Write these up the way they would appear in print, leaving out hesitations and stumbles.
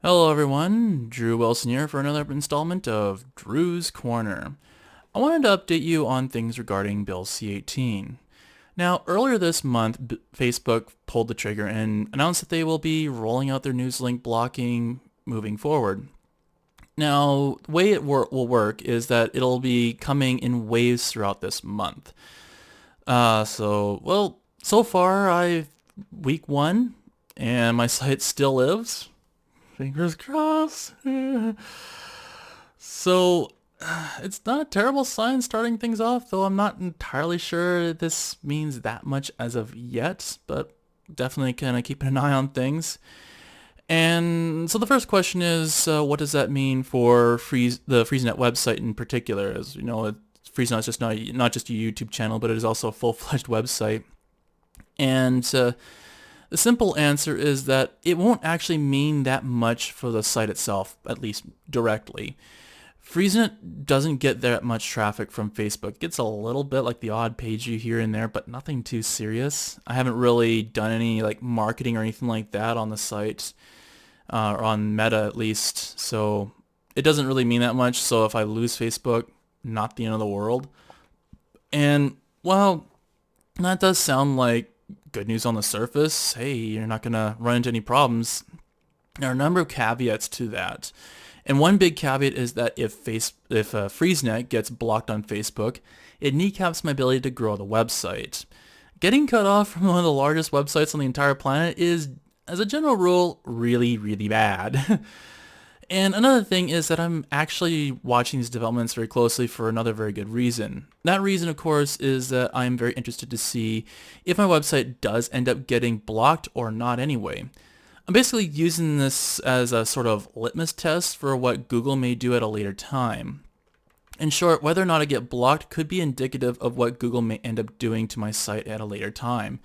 Hello everyone, Drew Wilson here for another installment of Drew's Corner. I wanted to update you on things regarding Bill C-18. Now, earlier this month, Facebook pulled the trigger and announced that they will be rolling out their news link blocking moving forward. Now, the way it will work is that it'll be coming in waves throughout this month. So far, week one, and my site still lives. Fingers crossed. So, it's not a terrible sign starting things off, though I'm not entirely sure this means that much as of yet, but definitely kind of keeping an eye on things. And so the first question is, what does that mean for the Freezenet website in particular? As you know, Freezenet is just not just a YouTube channel, but it is also a full-fledged website. And the simple answer is that it won't actually mean that much for the site itself, at least directly. Freezenet doesn't get that much traffic from Facebook. It gets a little bit, like the odd page view here and there, but nothing too serious. I haven't really done any like marketing or anything like that on the site, or on Meta at least, so it doesn't really mean that much. So if I lose Facebook, not the end of the world. And well, that does sound like good news on the surface. Hey, you're not going to run into any problems. There are a number of caveats to that. And one big caveat is that if Freezenet gets blocked on Facebook, it kneecaps my ability to grow the website. Getting cut off from one of the largest websites on the entire planet is, as a general rule, really, really bad. And another thing is that I'm actually watching these developments very closely for another very good reason. That reason, of course, is that I'm very interested to see if my website does end up getting blocked or not anyway. I'm basically using this as a sort of litmus test for what Google may do at a later time. In short, whether or not I get blocked could be indicative of what Google may end up doing to my site at a later time.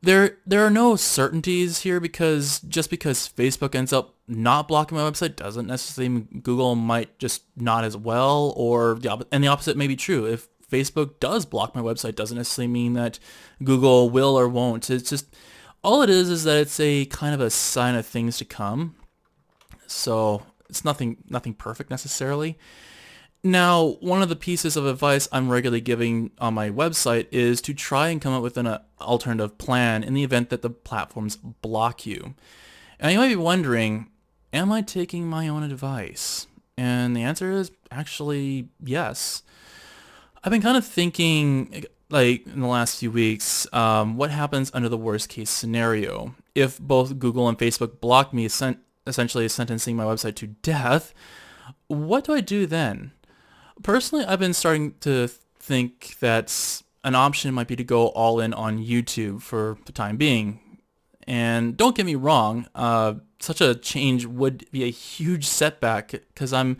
There are no certainties here, because just because Facebook ends up not blocking my website doesn't necessarily mean Google might just not as well, or the opposite may be true. If Facebook does block my website, doesn't necessarily mean that Google will or won't. It's just, all it is that it's a kind of a sign of things to come. So it's nothing perfect necessarily. Now, one of the pieces of advice I'm regularly giving on my website is to try and come up with an alternative plan in the event that the platforms block you. And you might be wondering, am I taking my own advice? And the answer is actually yes. I've been kind of thinking, like, in the last few weeks, what happens under the worst case scenario? If both Google and Facebook block me, essentially sentencing my website to death, what do I do then? Personally, I've been starting to think that an option might be to go all in on YouTube for the time being. And don't get me wrong, such a change would be a huge setback, because I'm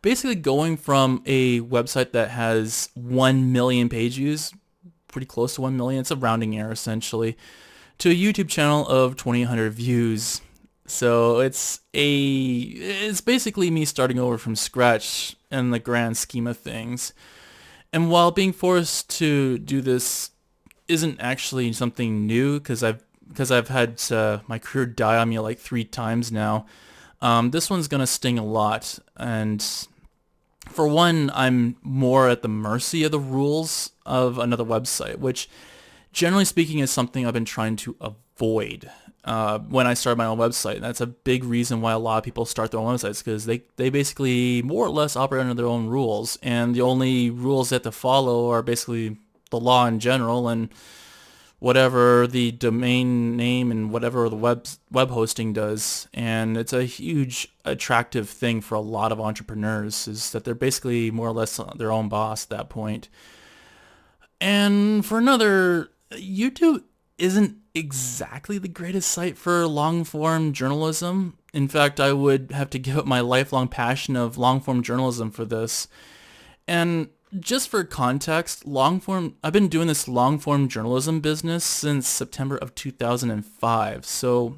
basically going from a website that has 1 million page views, pretty close to 1 million, it's a rounding error essentially, to a YouTube channel of 2,800 views. So it's basically me starting over from scratch in the grand scheme of things. And while being forced to do this isn't actually something new, because I've had my career die on me like 3 times now, this one's gonna sting a lot. And for one, I'm more at the mercy of the rules of another website, which generally speaking is something I've been trying to avoid when I started my own website. That's a big reason why a lot of people start their own websites, because they basically more or less operate under their own rules, and the only rules they have to follow are basically the law in general and whatever the domain name and whatever the web hosting does. And it's a huge attractive thing for a lot of entrepreneurs, is that they're basically more or less their own boss at that point. And for another, YouTube isn't exactly the greatest site for long-form journalism. In fact, I would have to give up my lifelong passion of long-form journalism for this. And just for context, I've been doing this long-form journalism business since September of 2005. So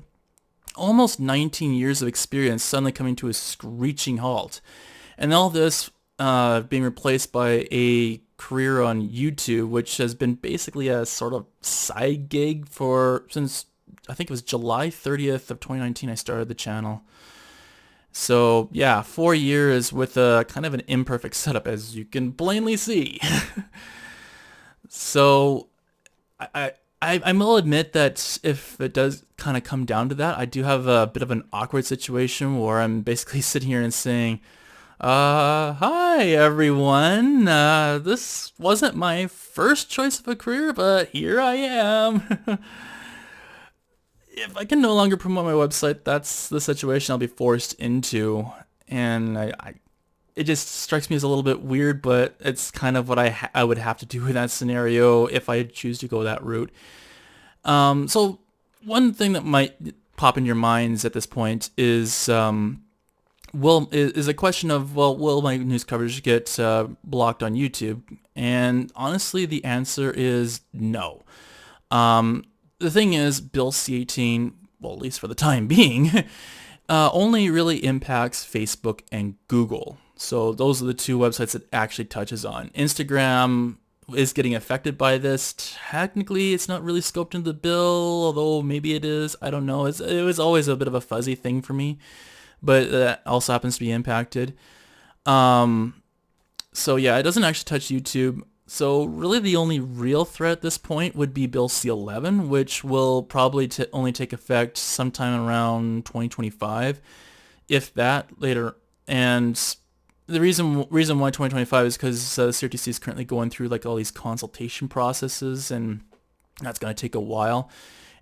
almost 19 years of experience suddenly coming to a screeching halt. And all this being replaced by a career on YouTube, which has been basically a sort of side gig since I think it was July 30th of 2019 I started the channel. So yeah, 4 years with a kind of an imperfect setup, as you can plainly see. So I, I will admit that if it does kind of come down to that, I do have a bit of an awkward situation where I'm basically sitting here and saying, hi everyone. This wasn't my first choice of a career, but here I am. If I can no longer promote my website, that's the situation I'll be forced into. And it just strikes me as a little bit weird, but it's kind of what I would have to do in that scenario if I choose to go that route. So one thing that might pop in your minds at this point is is a question of, well, will my news coverage get blocked on YouTube? And honestly, the answer is no. Um, the thing is, Bill C-18, well, at least for the time being, only really impacts Facebook and Google. So those are the two websites it actually touches on. Instagram is getting affected by this. Technically, it's not really scoped into the bill, although maybe it is. I don't know. It was always a bit of a fuzzy thing for me, but that also happens to be impacted. Um, so yeah, it doesn't actually touch YouTube. So really the only real threat at this point would be Bill C-11, which will probably only take effect sometime around 2025, if that later. And the reason why 2025 is because the CRTC is currently going through like all these consultation processes, and that's going to take a while.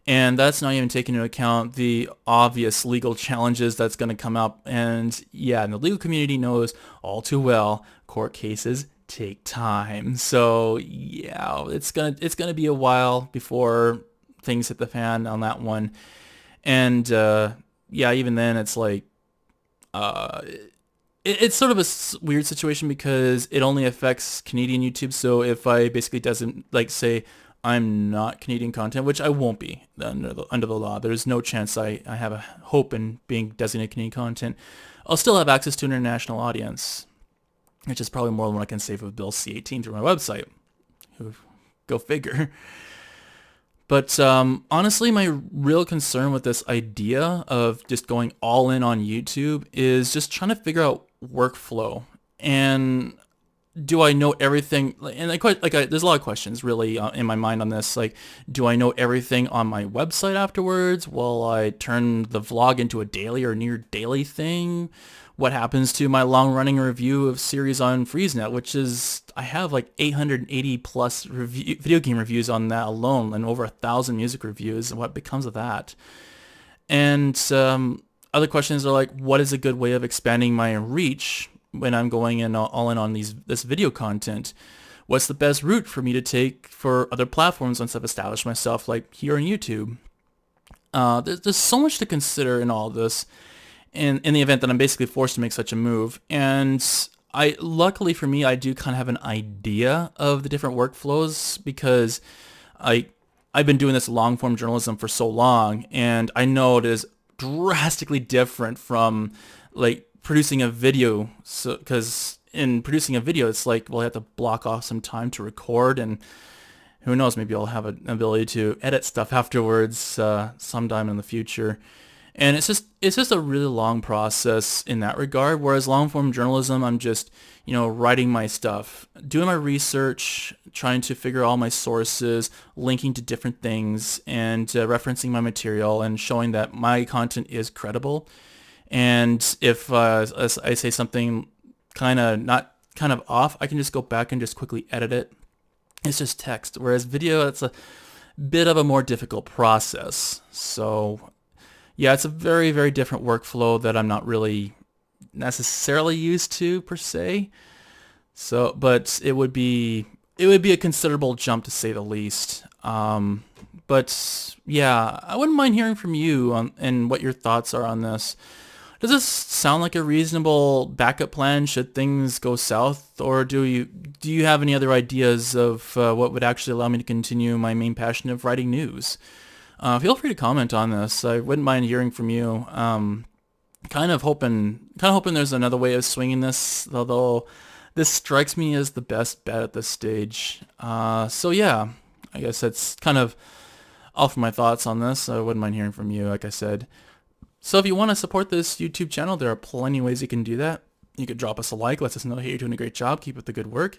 And that's not even taking into account the obvious legal challenges that's going to come up. And yeah, and the legal community knows all too well court cases take time. So yeah, it's gonna be a while before things hit the fan on that one. And yeah, even then, it's like uh, it's sort of a weird situation because it only affects Canadian YouTube. So if I basically doesn't like say I'm not Canadian content, which I won't be under the law. There's no chance I have a hope in being designated Canadian content. I'll still have access to an international audience, which is probably more than what I can save with Bill C-18 through my website. Go figure. But honestly, my real concern with this idea of just going all in on YouTube is just trying to figure out workflow. And do I know everything? And there's a lot of questions really in my mind on this. Like, do I know everything on my website afterwards? Will I turn the vlog into a daily or near daily thing? What happens to my long-running review of series on Freezenet, which is, I have like 880 plus video game reviews on that alone, and over 1,000 music reviews, and what becomes of that? And other questions are like, what is a good way of expanding my reach when I'm going in all in on this video content? What's the best route for me to take for other platforms once I've established myself, like here on YouTube? There's so much to consider in all this, in the event that I'm basically forced to make such a move. And luckily for me, I do kind of have an idea of the different workflows because I've been doing this long form journalism for so long, and I know it is drastically different from like producing a video. So because in producing a video, it's like, well, I have to block off some time to record, and who knows, maybe I'll have an ability to edit stuff afterwards sometime in the future. And it's just a really long process in that regard. Whereas long form journalism, I'm just, writing my stuff, doing my research, trying to figure all my sources, linking to different things, and referencing my material and showing that my content is credible. And if I say something kind of off, I can just go back and just quickly edit it. It's just text. Whereas video, it's a bit of a more difficult process. So yeah, it's a very, very different workflow that I'm not really necessarily used to per se. So, but it would be a considerable jump to say the least. But yeah, I wouldn't mind hearing from you and what your thoughts are on this. Does this sound like a reasonable backup plan should things go south, or do you have any other ideas of what would actually allow me to continue my main passion of writing news? Feel free to comment on this. I wouldn't mind hearing from you. Kind of hoping there's another way of swinging this, although this strikes me as the best bet at this stage. So yeah, I guess that's kind of all for my thoughts on this. I wouldn't mind hearing from you, like I said. So if you want to support this YouTube channel, there are plenty of ways you can do that. You could drop us a like, let us know, hey, you're doing a great job, keep up the good work.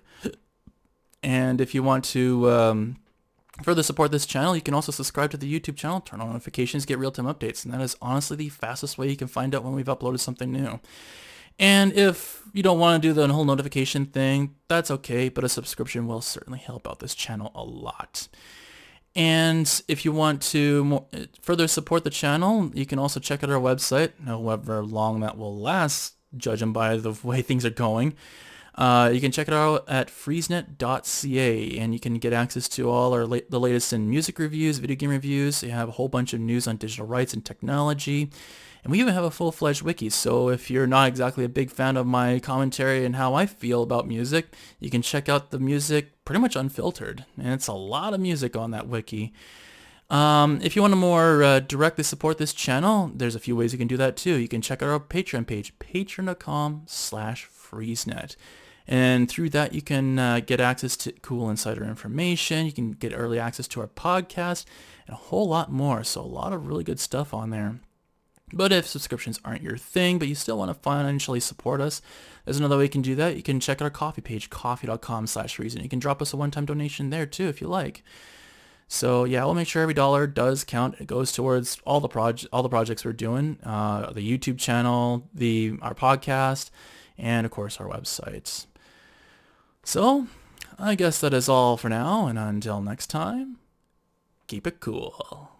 And if you want to further support this channel, you can also subscribe to the YouTube channel, turn on notifications, get real-time updates, and that is honestly the fastest way you can find out when we've uploaded something new. And if you don't want to do the whole notification thing, that's okay, but a subscription will certainly help out this channel a lot. And if you want to further support the channel, you can also check out our website, however long that will last, judging by the way things are going. You can check it out at freezenet.ca, and you can get access to all the latest in music reviews, video game reviews. You have a whole bunch of news on digital rights and technology. And we even have a full-fledged wiki, so if you're not exactly a big fan of my commentary and how I feel about music, you can check out the music pretty much unfiltered. And it's a lot of music on that wiki. If you want to more directly support this channel, there's a few ways you can do that too. You can check out our Patreon page, patreon.com/Freezenet. And through that, you can get access to cool insider information. You can get early access to our podcast and a whole lot more. So a lot of really good stuff on there. But if subscriptions aren't your thing, but you still want to financially support us, there's another way you can do that. You can check out our coffee page, coffee.com/Freezenet. You can drop us a one-time donation there too if you like. So yeah, we'll make sure every dollar does count. It goes towards all the projects we're doing, the YouTube channel, our podcast, and of course our websites. So I guess that is all for now, and until next time, keep it cool.